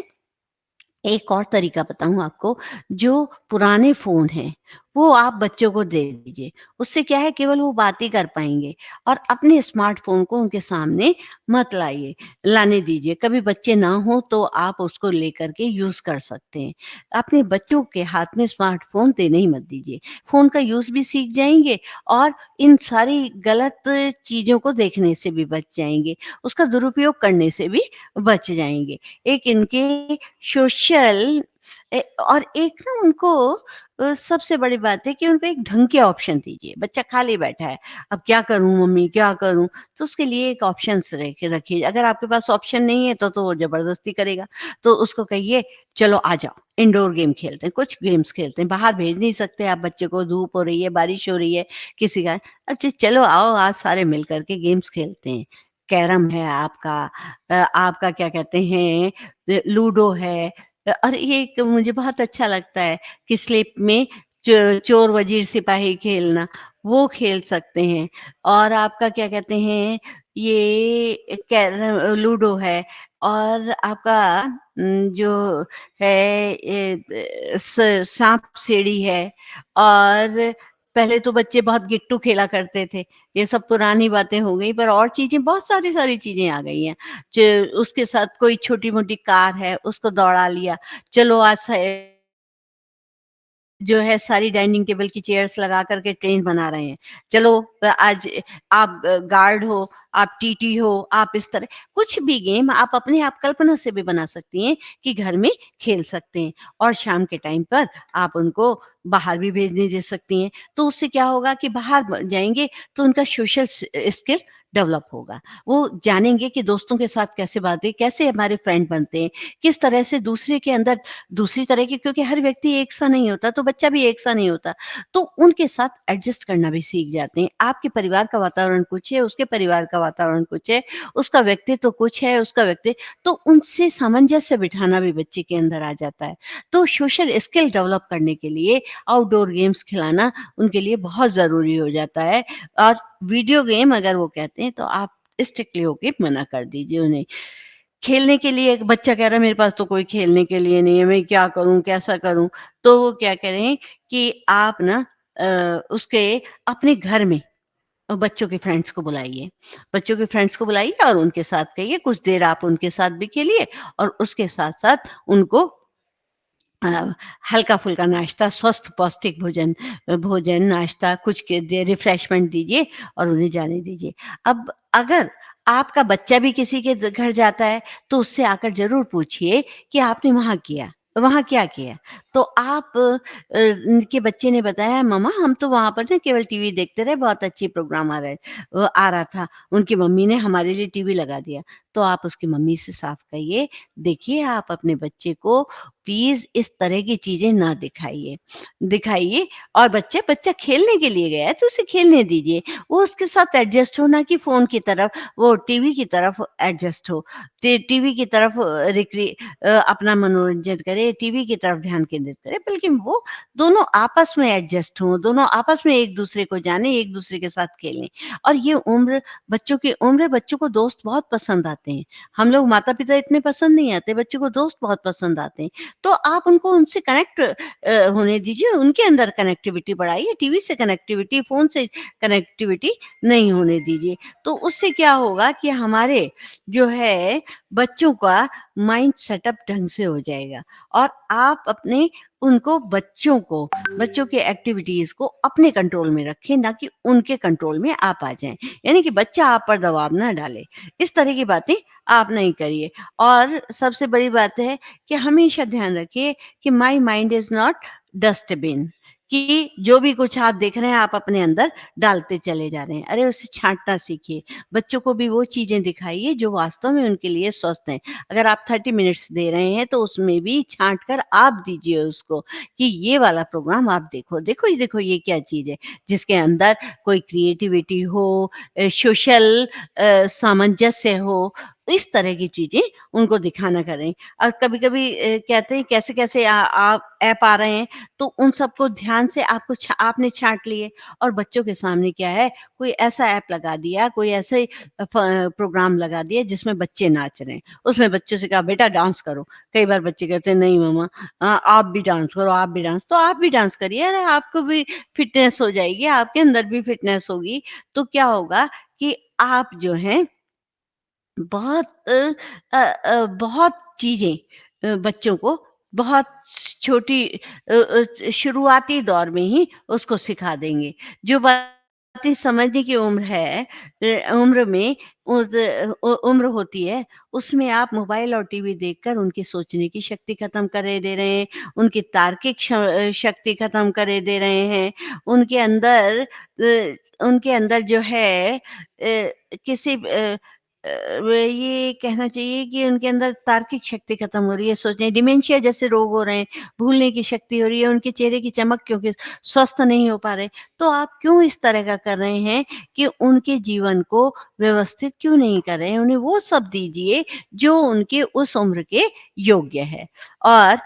S1: एक और तरीका बताऊँ आपको, जो पुराने फ़ोन हैं, वो आप बच्चों को दे दीजिए। उससे क्या है, केवल वो बात ही कर पाएँगे, और अपने स्मार्टफ़ोन को उनके सामने मत लाने दीजिए। कभी बच्चे ना हों तो आप उसको लेकर के यूज़ कर सकते हैं। अपने बच्चों के हाथ में स्मार्टफ़ोन देने ही मत दीजिए। फ़ोन का यूज़ भी सीख जाएँगे, और इन सारी गलत चीज़ों को देखने से भी बच जाएँगे। उसका दुरुपयोग करने से भी बच जाएँगे। एक इनके सोशल और एक ना उनको सबसे बड़ी बात है कि उनको एक ढंग के ऑप्शन दीजिए। बच्चा खाली बैठा है, अब क्या करूँ मम्मी, क्या करूँ? तो उसके लिए एक ऑप्शंस रखिए। अगर आपके पास ऑप्शन नहीं है तो वो ज़बरदस्ती करेगा। तो उसको कहिए, चलो आ जाओ, इंडोर गेम खेलते हैं, कुछ गेम्स खेलते हैं। बाहर भेज नहीं सकते आप बच्चे को, धूप हो रही है, बारिश हो रही है, किसी का, अच्छा चलो आओ आज सारे मिल कर के गेम्स खेलते हैं। कैरम है आपका, आपका क्या कहते हैं, लूडो है, और ये एक मुझे बहुत अच्छा लगता है कि स्लिप में चोर वजीर सिपाही खेलना, वो खेल सकते हैं। और आपका क्या कहते हैं, ये लूडो है, और आपका जो है ये सांप सीढ़ी है, और पहले तो बच्चे बहुत गिट्टू खेला करते थे, ये सब पुरानी बातें हो गई पर और चीज़ें बहुत सारी-सारी चीज़ें आ गई हैं। च उसके साथ कोई छोटी-मोटी कार है, उसको दौड़ा लिया, चलो आज जो है सारी डाइनिंग टेबल की चेयर्स लगा कर के ट्रेन बना रहे हैं। चलो आज आप गार्ड हो, आप टीटी हो, आप इस तरह कुछ भी गेम आप अपने आप कल्पना से भी बना सकती हैं कि घर में खेल सकते हैं और शाम के टाइम पर आप उनको बाहर भी भेजने दे सकती हैं। तो उससे क्या होगा कि बाहर जाएँगे तो उनका सोशल स्किल डेवलप होगा। वो जानेंगे कि दोस्तों के साथ कैसे बातें कैसे हमारे फ्रेंड बनते हैं, किस तरह से दूसरे के अंदर दूसरी तरह की क्योंकि हर व्यक्ति एक सा नहीं होता, तो बच्चा भी एक सा नहीं होता। तो उनके साथ एडजस्ट करना भी सीख जाते हैं। आपके परिवार का वातावरण कुछ है, उसके परिवार का वातावरण कुछ है, उसका व्यक्तित्व कुछ है, उसका व्यक्ति तो उनसे सामंजस्य बिठाना भी बच्चे के अंदर आ जाता है। तो सोशल स्किल डेवलप करने के लिए आउटडोर गेम्स खिलाना उनके लिए बहुत ज़रूरी हो जाता है और वीडियो गेम अगर वो कहते हैं तो आप स्ट्रिक्टली होके मना कर दीजिए उन्हें। खेलने के लिए एक बच्चा कह रहा है मेरे पास तो कोई खेलने के लिए नहीं है, मैं क्या करूँ, कैसा करूँ? तो वो क्या करें कि आप ना उसके अपने घर में बच्चों के फ्रेंड्स को बुलाइए। बच्चों के फ्रेंड्स को बुलाइए और उनके साथ कहिए, कुछ देर आप उनके साथ भी खेलिए और उसके साथ-साथ उनको अ, हल्का-फुल्का नाश्ता, स्वस्थ पौष्टिक भोजन, नाश्ता कुछ के दे रिफ्रेशमेंट दीजिए और उन्हें जाने दीजिए। अब अगर आपका बच्चा भी किसी के घर जाता है, तो उससे आकर ज़रूर पूछिए कि आपने वहाँ क्या किया? तो आप उनके बच्चे ने बताया मम्मा हम तो वहाँ पर ना केवल टीवी देखते रहे, बहुत अच्छी प्रोग्राम आ रहा था। उनकी मम्मी ने हमारे लिए टीवी लगा दिया। तो आप उसकी मम्मी से साफ कहिए, देखिए आप अपने बच्चे को प्लीज़ इस तरह की चीज़ें ना दिखाइए। दिखाइए और बच्चा खेलने के लिए गया है तो उसे खेलने दीजिए। वो उसके साथ एडजस्ट हो ना कि फ़ोन की तरफ वो टीवी की तरफ एडजस्ट हो। टीवी की तरफ अपना मनोरंजन करे, टीवी की तरफ ध्यान केंद्रित करे बल्कि वो दोनों आपस में एडजस्ट हों, दोनों आपस में एक-दूसरे को जानें, एक-दूसरे के साथ खेलें। और ये उम्र बच्चों की उम्र है, बच्चों को दोस्त बहुत पसंद आते हैं। हम लोग माता-पिता इतने पसंद नहीं आते, बच्चों को दोस्त बहुत पसंद आते हैं। तो आप उनको उनसे कनेक्ट होने दीजिए, उनके अंदर कनेक्टिविटी बढ़ाइए, टीवी से कनेक्टिविटी, फ़ोन से कनेक्टिविटी नहीं होने दीजिए। तो उससे क्या होगा कि हमारे जो है बच्चों का माइंड सेटअप ढंग से हो जाएगा और आप अपने उनको बच्चों के एक्टिविटीज़ को अपने कंट्रोल में रखें, ना कि उनके कंट्रोल में आप आ जाएँ। यानी कि बच्चा आप पर दबाव ना डाले। इस तरह की बातें आप नहीं करिए और सबसे बड़ी बात है कि हमेशा ध्यान रखिए कि my mind is not dustbin कि जो भी कुछ आप देख रहे हैं आप अपने अंदर डालते चले जा रहे हैं। अरे उसे छाँटना सीखिए। बच्चों को भी वो चीज़ें दिखाइए जो वास्तव में उनके लिए स्वस्थ हैं। अगर आप 30 मिनट्स दे रहे हैं तो उसमें भी छाँट कर आप दीजिए उसको कि ये वाला प्रोग्राम आप देखो। देखो ये क्या चीज़ है जिसके अंदर कोई क्रिएटिविटी हो सोशल सामंजस्य हो, इस तरह की चीज़ें उनको दिखाना करें। और कभी-कभी कहते हैं कैसे-कैसे आप ऐप आ रहे हैं, तो उन सबको ध्यान से आपने छाँट लिए और बच्चों के सामने क्या है, कोई ऐसा ऐप लगा दिया, कोई ऐसे प्रोग्राम लगा दिया जिसमें बच्चे नाच रहे हैं। उसमें बच्चों से कहा बेटा डांस करो। कई बार बच्चे कहते हैं नहीं मम्मा आप भी डांस करो, आप भी डांस तो आप भी डांस करिए। अरे आपको भी फिटनेस हो जाएगी, आपके अंदर भी फिटनेस होगी। तो क्या होगा कि आप जो हैं बहुत बहुत चीज़ें बच्चों को बहुत छोटी शुरुआती दौर में ही उसको सिखा देंगे। जो बातें समझने की उम्र है उम्र में उम्र होती है, उसमें आप मोबाइल और टीवी देखकर उनकी सोचने की शक्ति खत्म करे दे रहे हैं, उनकी तार्किक शक्ति खत्म करे दे रहे हैं। उनके अंदर उनके अंदर जो है किसी वो ये कहना चाहिए कि उनके अंदर तार्किक शक्ति खत्म हो रही है, सोचने डिमेंशिया जैसे रोग हो रहे हैं, भूलने की शक्ति हो रही है, उनके चेहरे की चमक क्योंकि स्वस्थ नहीं हो पा रहे। तो आप क्यों इस तरह का कर रहे हैं कि उनके जीवन को व्यवस्थित क्यों नहीं कर रहे हैं? उन्हें वो सब दीजिए जो उनके उस उम्र के योग्य है। और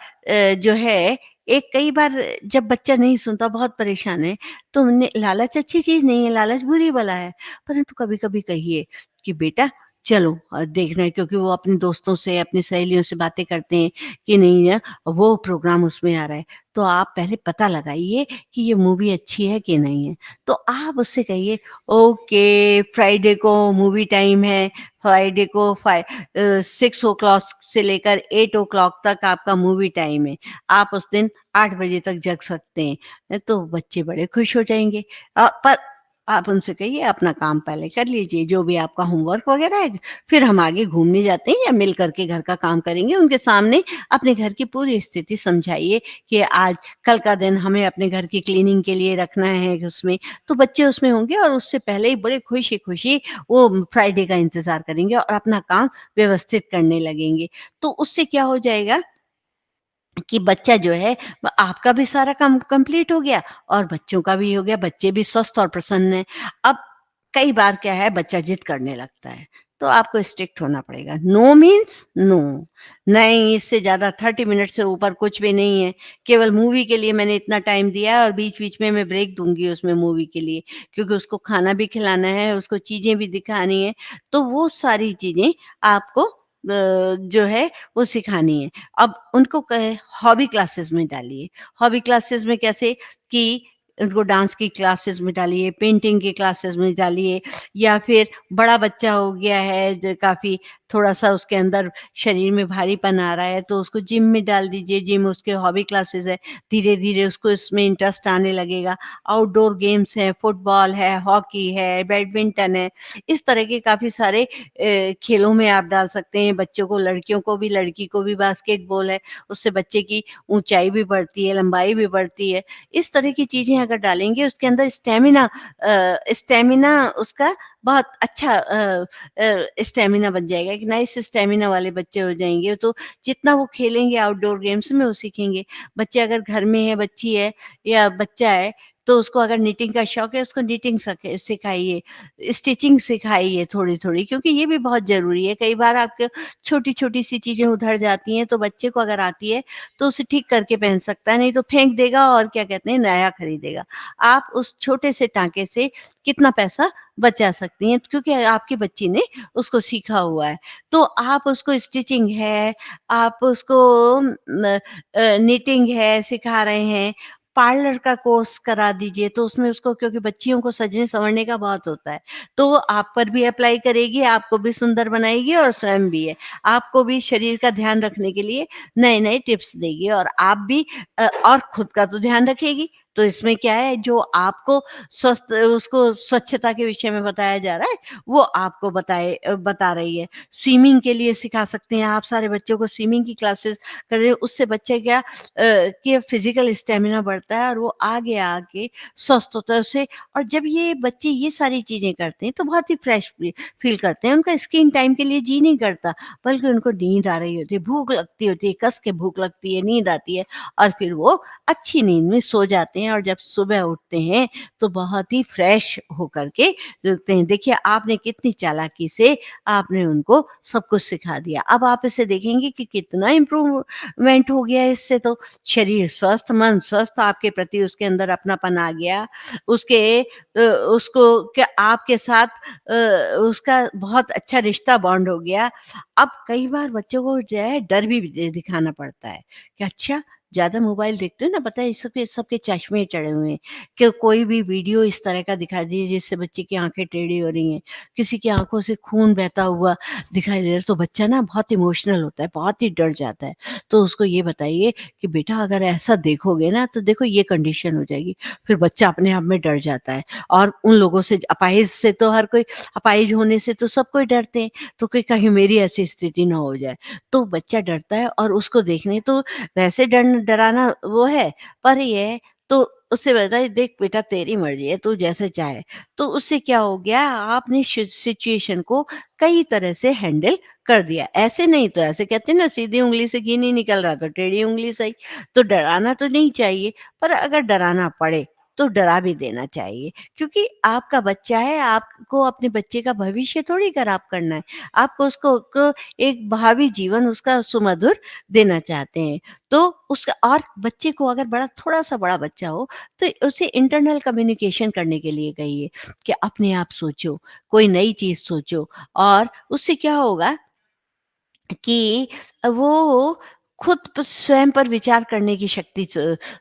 S1: जो है एक कई बार जब बच्चा नहीं सुनता, बहुत परेशान है, तो उन्हें लालच अच्छी चीज़ नहीं है, लालच बुरी बला है। परंतु कभी-कभी कहिए कि बेटा चलो देखना है क्योंकि वो अपने दोस्तों से, अपनी सहेलियों से बातें करते हैं कि नहीं वो प्रोग्राम उसमें आ रहा है। तो आप पहले पता लगाइए कि ये मूवी अच्छी है कि नहीं है। तो आप उससे कहिए, ओके फ्राइडे को मूवी टाइम है, फ्राइडे को 6 ओ क्लॉक से लेकर 8 ओ क्लॉक तक आपका मूवी टाइम है। आप उस दिन 8 बजे तक जग सकते हैं। तो बच्चे बड़े खुश हो जाएँगे। पर आप उनसे कहिए अपना काम पहले कर लीजिए, जो भी आपका होमवर्क वगैरह है, फिर हम आगे घूमने जाते हैं या मिल कर के घर का काम करेंगे। उनके सामने अपने घर की पूरी स्थिति समझाइए कि आज कल का दिन हमें अपने घर की क्लीनिंग के लिए रखना है उसमें, तो बच्चे उसमें होंगे और उससे पहले ही बड़े खुशी-खुशी वो फ्राइडे का इंतज़ार करेंगे और अपना काम व्यवस्थित करने लगेंगे। तो उससे क्या हो जाएगा कि बच्चा जो है आपका भी सारा काम कंप्लीट हो गया और बच्चों का भी हो गया, बच्चे भी स्वस्थ और प्रसन्न हैं। अब कई बार क्या है बच्चा जिद करने लगता है, तो आपको स्ट्रिक्ट होना पड़ेगा। नो मीन्स नो, नहीं इससे ज़्यादा 30 मिनट से ऊपर कुछ भी नहीं है। केवल मूवी के लिए मैंने इतना टाइम दिया है और बीच-बीच में मैं ब्रेक दूँगी उसमें मूवी के लिए, क्योंकि उसको खाना भी खिलाना है, उसको चीज़ें भी दिखानी है, तो वो सारी चीज़ें आपको जो है वो सिखानी है। अब उनको कहे हॉबी क्लासेस में डालिए। हॉबी क्लासेस में कैसे कि उनको डांस की क्लासेस में डालिए, पेंटिंग की क्लासेस में डालिए या फिर बड़ा बच्चा हो गया है जो काफ़ी थोड़ा-सा उसके अंदर शरीर में भारीपन आ रहा है तो उसको जिम में डाल दीजिए, जिम उसके हॉबी क्लासेस है। धीरे-धीरे उसको इसमें इंटरेस्ट आने लगेगा। आउटडोर गेम्स हैं, फुटबॉल है, हॉकी है, बैडमिंटन है, इस तरह के काफ़ी सारे खेलों में आप डाल सकते हैं। बच्चों को, लड़कियों को भी, लड़की को भी बास्केटबॉल है, उससे बच्चे की ऊँचाई भी बढ़ती है, लंबाई भी बढ़ती है। इस तरह की चीज़ें अगर डालेंगे उसके अंदर स्टैमिना उसका बहुत अच्छा स्टैमिना बन जाएगा, एक नाइस स्टैमिना वाले बच्चे हो जाएँगे। तो जितना वो खेलेंगे आउटडोर गेम्स में वो सीखेंगे। बच्चे अगर घर में है, बच्ची है या बच्चा है, तो उसको अगर निटिंग का शौक है, उसको निटिंग सिखाइए, स्टिचिंग सिखाइए थोड़ी-थोड़ी क्योंकि ये भी बहुत ज़रूरी है। कई बार आपके छोटी-छोटी सी चीज़ें उधर जाती हैं, तो बच्चे को अगर आती है, तो उसे ठीक करके पहन सकता है, नहीं तो फेंक देगा और क्या कहते हैं, नया खरीदेगा। आप उस छोटे से टाँके से कितना पैसा बचा सकती हैं क्योंकि आपकी बच्ची ने उसको सीखा हुआ है। तो आप उसको स्टिचिंग है, आप उसको निटिंग है सिखा रहे हैं, पार्लर का कोर्स करा दीजिए तो उसमें उसको क्योंकि बच्चियों को सजने-संवरने का बहुत होता है। तो वो आप पर भी अप्लाई करेगी, आपको भी सुंदर बनाएगी और स्वयं भी है। आपको भी शरीर का ध्यान रखने के लिए नए-नए टिप्स देगी और आप भी और खुद का तो ध्यान रखेगी। तो इसमें क्या है जो आपको स्वस्थ उसको स्वच्छता के विषय में बताया जा रहा है, वो आपको बता रही है। स्विमिंग के लिए सिखा सकते हैं आप सारे बच्चों को स्विमिंग की क्लासेस करें, उससे बच्चे क्या कि फिज़िकल स्टैमिना बढ़ता है और वो आगे आके स्वस्थ होता है उससे और जब ये बच्चे ये सारी चीज़ें करते हैं, तो बहुत ही फ्रेश फ़ील करते हैं। उनका स्क्रीन टाइम के लिए जी नहीं करता, बल्कि उनको नींद आ रही होती है, भूख लगती होती है, कस के भूख लगती है, नींद आती है और फिर वो अच्छी नींद में सो जाते हैं और जब सुबह उठते हैं, तो बहुत ही फ्रेश होकर के उठते हैं। देखिए, आपने कितनी चालाकी से आपने उनको सब कुछ सिखा दिया। अब आप इसे देखेंगे कि कितना इम्प्रूवमेंट हो गया है इससे तो। शरीर स्वस्थ, मन स्वस्थ, आपके प्रति उसके अंदर अपनापन आ गया। उसको क्या आपके साथ उसका बहुत अच्छा रिश्ता बॉन्ड हो गया। अब कई बार बच्चों को जो है डर भी दिखाना पड़ता है कि अच्छा ज़्यादा मोबाइल देखते हो ना पता है सबके सबके चश्मे चढ़े हुए हैं कि कोई भी वीडियो इस तरह का दिखा दीजिए जिससे बच्चे की आँखें टेढ़ी हो रही हैं, किसी की आँखों से खून बहता हुआ दिखाई दे रहा है तो बच्चा ना बहुत इमोशनल होता है, बहुत ही डर जाता है। तो उसको ये बताइए कि बेटा अगर ऐसा देखोगे ना तो देखो ये कंडीशन हो जाएगी। फिर बच्चा अपने आप में डर जाता है और उन लोगों से अपाहिज से तो हर कोई अपाहिज होने से तो सब कोई डरते हैं, तो कि कहीं मेरी ऐसी स्थिति ना हो जाए। तो बच्चा डरता है और उसको देखने तो वैसे डराना वो है, पर ये है तो उससे बताइए देख बेटा तेरी मर्ज़ी है, तू जैसे चाहे। तो उससे क्या हो गया आपने सिचुएशन को कई तरह से हैंडल कर दिया। ऐसे नहीं तो ऐसे कहते हैं ना सीधी उँगली से घी नहीं निकल रहा तो टेढ़ी उँगली सही। तो डराना तो नहीं चाहिए, पर अगर डराना पड़े तो डरा भी देना चाहिए। क्योंकि आपका बच्चा है, आपको अपने बच्चे का भविष्य थोड़ी खराब करना है। आपको उसको को एक भावी जीवन उसका सुमधुर देना चाहते हैं। तो उसका और बच्चे को अगर बड़ा थोड़ा-सा बड़ा बच्चा हो, तो उसे इंटरनल कम्युनिकेशन करने के लिए कहिए कि अपने आप सोचो, कोई नई चीज़ सोचो और उससे क्या होगा कि वो खुद प स्वयं पर विचार करने की शक्ति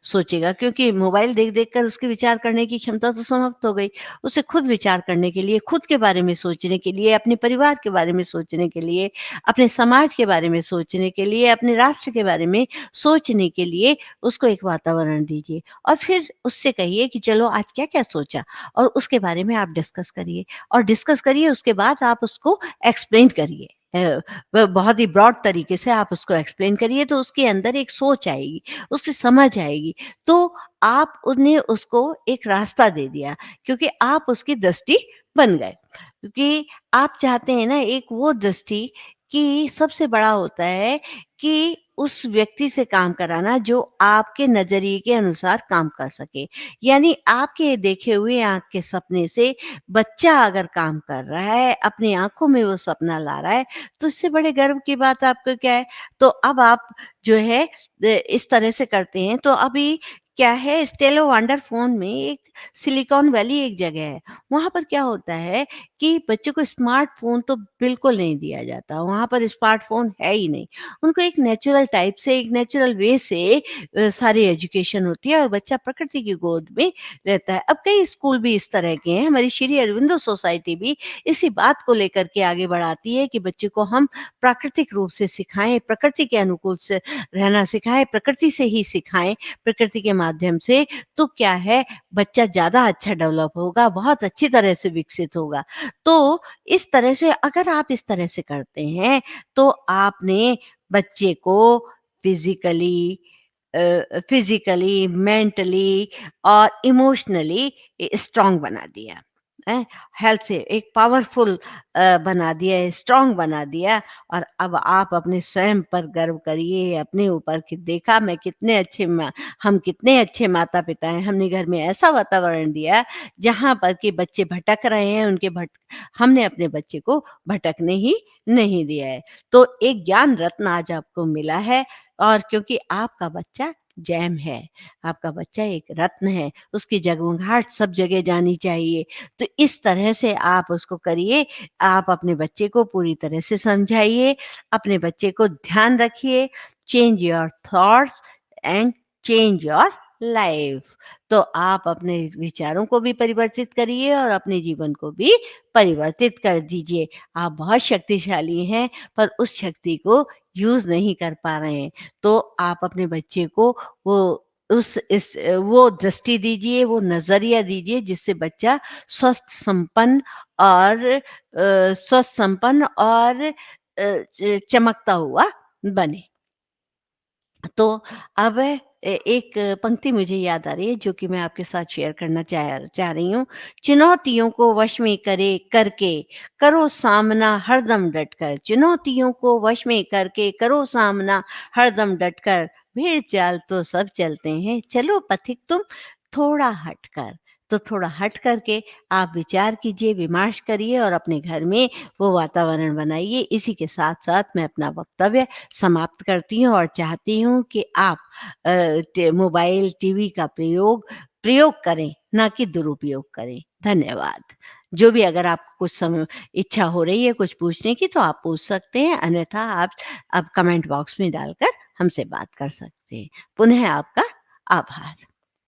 S1: सोचेगा, क्योंकि मोबाइल देख-देख कर उसकी विचार करने की क्षमता तो समाप्त हो गई। उसे खुद विचार करने के लिए, खुद के बारे में सोचने के लिए, अपने परिवार के बारे में सोचने के लिए, अपने समाज के बारे में सोचने के लिए, अपने राष्ट्र के बारे में सोचने के लिए उसको एक वातावरण दीजिए। और फिर उससे कहिए कि चलो आज क्या-क्या सोचा, और उसके बारे में आप डिस्कस करिए, और डिस्कस करिए उसके बाद आप उसको एक्सप्लेन करिए। बहुत ही ब्रॉड तरीके से आप उसको एक्सप्लेन करिए, तो उसके अंदर एक सोच आएगी, उसे समझ आएगी। तो आपने उसको एक रास्ता दे दिया, क्योंकि आप उसकी दृष्टि बन गए। क्योंकि आप चाहते हैं ना एक वो दृष्टि, कि सबसे बड़ा होता है कि उस व्यक्ति से काम कराना जो आपके नज़रिए के अनुसार काम कर सके। यानी आपके देखे हुए आँख के सपने से बच्चा अगर काम कर रहा है, अपनी आँखों में वो सपना ला रहा है, तो इससे बड़े गर्व की बात आपको क्या है? तो अब आप जो है इस तरह से करते हैं, तो अभी क्या है, स्टेलो वंडर फ़ोन में एक सिलिकॉन वैली एक जगह है। वहाँ पर क्या होता है कि बच्चों को स्मार्टफ़ोन तो बिल्कुल नहीं दिया जाता, वहाँ पर स्मार्टफ़ोन है ही नहीं। उनको एक नेचुरल टाइप से, एक नेचुरल वे से सारी एजुकेशन होती है, और बच्चा प्रकृति की गोद में रहता है। अब कई स्कूल भी इस तरह के हैं, हमारी श्री अरविंदो सोसाइटी भी इसी बात को लेकर के आगे बढ़ाती है कि बच्चे को हम प्राकृतिक रूप से सिखाएँ, प्रकृति के अनुकूल से रहना सिखाएँ, प्रकृति से ही सिखाएँ, प्रकृति के माध्यम से। तो क्या है, बच्चा ज़्यादा अच्छा डेवलप होगा, बहुत अच्छी तरह से विकसित होगा। तो इस तरह से अगर आप इस तरह से करते हैं, तो आपने बच्चे को फिज़िकली फिज़िकली, मेंटली और इमोशनली स्ट्रॉन्ग बना दिया, हैं? हेल्थ से एक पावरफुल बना दिया है, स्ट्रॉन्ग बना दिया। और अब आप अपने स्वयं पर गर्व करिए, अपने ऊपर कि देखा मैं कितने अच्छे हम कितने अच्छे माता-पिता हैं। हमने घर में ऐसा वातावरण दिया, जहाँ पर कि बच्चे भटक रहे हैं, हमने अपने बच्चे को भटकने ही नहीं दिया है। तो एक ज्ञान रत्न आज आपको मिला है, और क्योंकि आपका बच्चा जैम है, आपका बच्चा एक रत्न है, उसकी जगमगाहट सब जगह जानी चाहिए। तो इस तरह से आप उसको करिए, आप अपने बच्चे को पूरी तरह से समझाइए, अपने बच्चे को ध्यान रखिए, change your thoughts and change your life. तो आप अपने विचारों को भी परिवर्तित करिए, और अपने जीवन को भी परिवर्तित कर दीजिए। आप बहुत शक्तिशाली हैं, पर उस शक्ति को यूज़ नहीं कर पा रहे हैं। तो आप अपने बच्चे को वो वो दृष्टि दीजिए, वो नज़रिया दीजिए, जिससे बच्चा स्वस्थ संपन्न और चमकता हुआ बने। तो अब एक पंक्ति मुझे याद आ रही है, जो कि मैं आपके साथ शेयर करना चाह चाह रही हूँ। चुनौतियों को वश में करे करके करो सामना हरदम डटकर, चुनौतियों को वश में करके करो सामना हरदम डटकर, भेड़ चाल तो सब चलते हैं, चलो पथिक तुम थोड़ा हटकर। तो थोड़ा हट करके आप विचार कीजिए, विमर्श करिए, और अपने घर में वो वातावरण बनाइए। इसी के साथ-साथ मैं अपना वक्तव्य समाप्त करती हूँ, और चाहती हूँ कि आप मोबाइल, टीवी का प्रयोग प्रयोग करें, ना कि दुरुपयोग करें। धन्यवाद। जो भी अगर आपको कुछ इच्छा हो रही है कुछ पूछने की, तो आप पूछ सकते हैं, अन्यथा आप कमेंट बॉक्स में डालकर हमसे बात कर सकते हैं। पुनः आपका आभार।